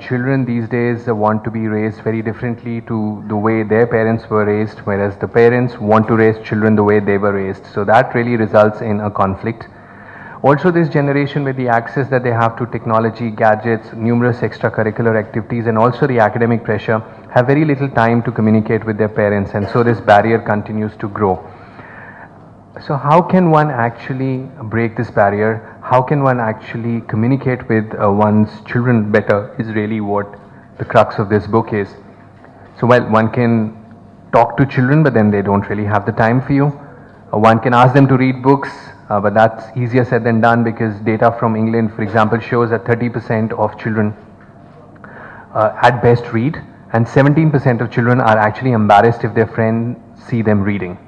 Children these days want to be raised very differently to the way their parents were raised, whereas the parents want to raise children the way they were raised. So that really results in a conflict. Also, this generation, with the access that they have to technology, gadgets, numerous extracurricular activities, and also the academic pressure, have very little time to communicate with their parents, and so this barrier continues to grow. So how can one actually break this barrier? How can one actually communicate with one's children better is really what the crux of this book is. So while one can talk to children, but then they don't really have the time for you. One can ask them to read books, but that's easier said than done, because data from England, for example, shows that 30% of children at best read, and 17% of children are actually embarrassed if their friends see them reading.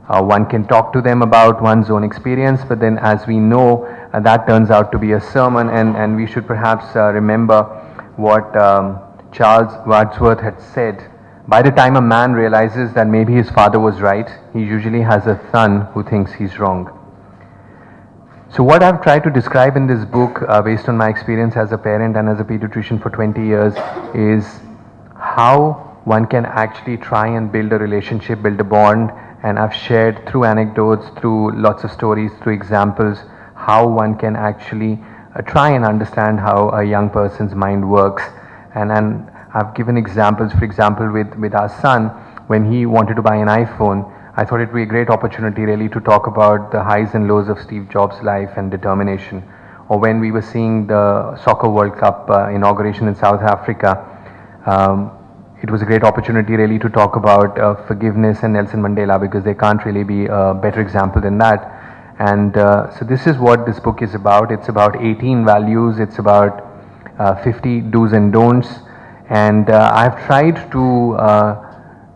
One can talk to them about one's own experience, but then as we know, that turns out to be a sermon, and we should perhaps remember what Charles Wordsworth had said. By the time a man realizes that maybe his father was right, he usually has a son who thinks he's wrong. So what I've tried to describe in this book, based on my experience as a parent and as a pediatrician for 20 years, is how one can actually try and build a relationship, build a bond. And I've shared through anecdotes, through lots of stories, through examples, how one can actually try and understand how a young person's mind works. And I've given examples, for example, with our son, when he wanted to buy an iPhone, I thought it would be a great opportunity really to talk about the highs and lows of Steve Jobs' life and determination. Or when we were seeing the Soccer World Cup inauguration in South Africa, it was a great opportunity really to talk about forgiveness and Nelson Mandela, because there can't really be a better example than that. And so this is what this book is about. It's about 18 values, it's about 50 do's and don'ts, and I've tried to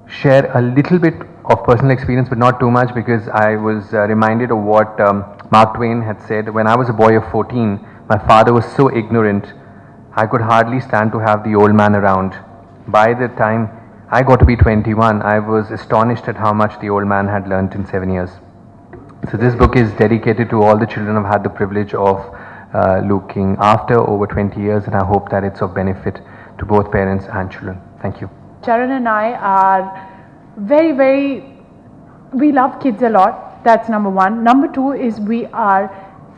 share a little bit of personal experience, but not too much, because I was reminded of what Mark Twain had said. When I was a boy of 14, my father was so ignorant, I could hardly stand to have the old man around. By the time I got to be 21, I was astonished at how much the old man had learnt in 7 years. So this book is dedicated to all the children I've had the privilege of looking after over 20 years, and I hope that it's of benefit to both parents and children. Thank you. Charan and I are we love kids a lot. That's number one. Number two is we are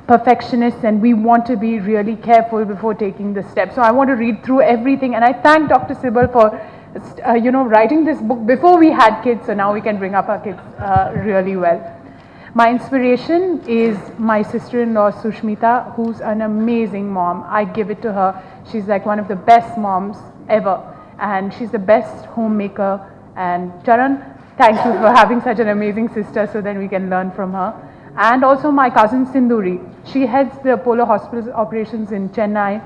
perfectionists, and we want to be really careful before taking the step. So I want to read through everything, and I thank Dr. Sibal for writing this book before we had kids, so now we can bring up our kids really well. My inspiration is my sister-in-law Sushmita, who's an amazing mom. I give it to her. She's like one of the best moms ever, and she's the best homemaker. And Charan, thank you for having such an amazing sister, so that we can learn from her. And also my cousin Sinduri. She heads the Apollo Hospital operations in Chennai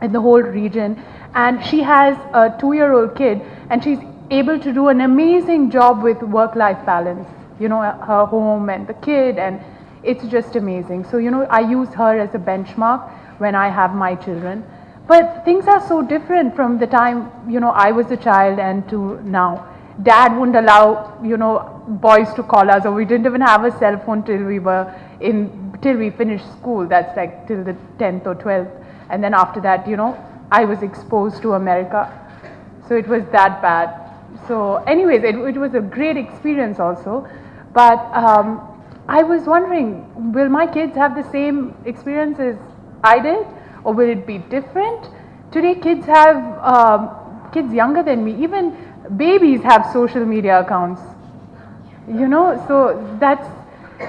and the whole region. And she has a 2-year-old kid, and she's able to do an amazing job with work-life balance. Her home and the kid, and it's just amazing. So, I use her as a benchmark when I have my children. But things are so different from the time, I was a child and to now. Dad wouldn't allow, boys to call us, or we didn't even have a cell phone till we finished school. That's like till the 10th or 12th. And then after that, I was exposed to America. So it was that bad. So anyways, it was a great experience also. But I was wondering, will my kids have the same experience as I did? Or will it be different? Today kids have, kids younger than me, even babies have social media accounts. So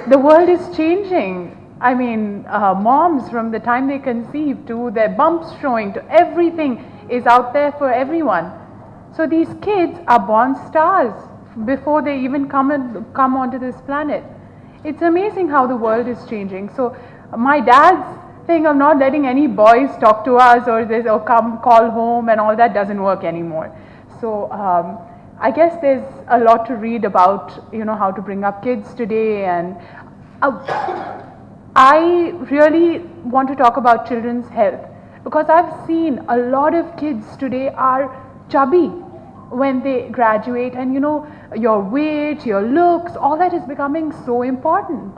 the world is changing. I mean, moms, from the time they conceive to their bumps showing to everything, is out there for everyone. So these kids are born stars before they even come onto this planet. It's amazing how the world is changing. So my dad's thing of not letting any boys talk to us or come call home and all that doesn't work anymore. So I guess there's a lot to read about, how to bring up kids today. And I really want to talk about children's health, because I've seen a lot of kids today are chubby when they graduate, and your weight, your looks, all that is becoming so important.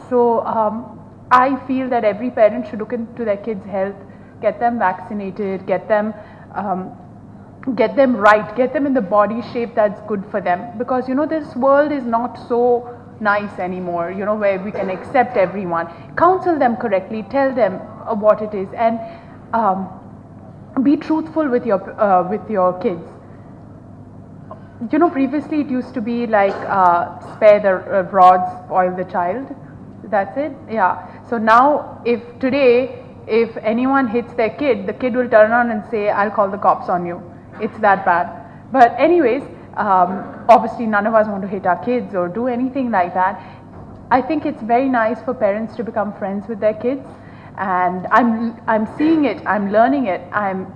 So I feel that every parent should look into their kids' health, get them vaccinated, get them right, get them in the body shape that's good for them, because this world is not so nice anymore, where we can accept everyone. Counsel them correctly, tell them what it is, and be truthful with your kids. Previously it used to be like spare the rod, spoil the child. That's it. Yeah. So now, if anyone hits their kid, the kid will turn around and say, "I'll call the cops on you." It's that bad. But anyways, obviously none of us want to hit our kids or do anything like that. I think it's very nice for parents to become friends with their kids, and I'm seeing it, I'm learning it, I'm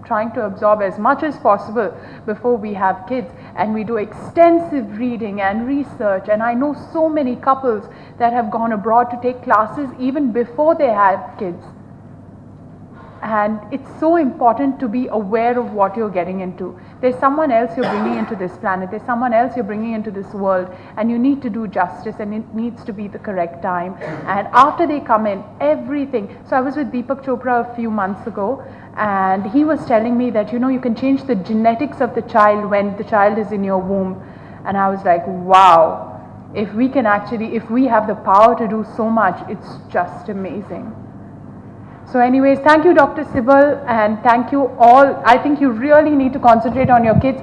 trying to absorb as much as possible before we have kids, and we do extensive reading and research, and I know so many couples that have gone abroad to take classes even before they have kids. And it's so important to be aware of what you're getting into. There's someone else you're bringing into this planet, there's someone else you're bringing into this world, and you need to do justice, and it needs to be the correct time. And after they come in, everything. So I was with Deepak Chopra a few months ago, and he was telling me that you can change the genetics of the child when the child is in your womb. And I was like, wow, if we have the power to do so much, it's just amazing. So anyways, thank you, Dr. Sibal, and thank you all. I think you really need to concentrate on your kids.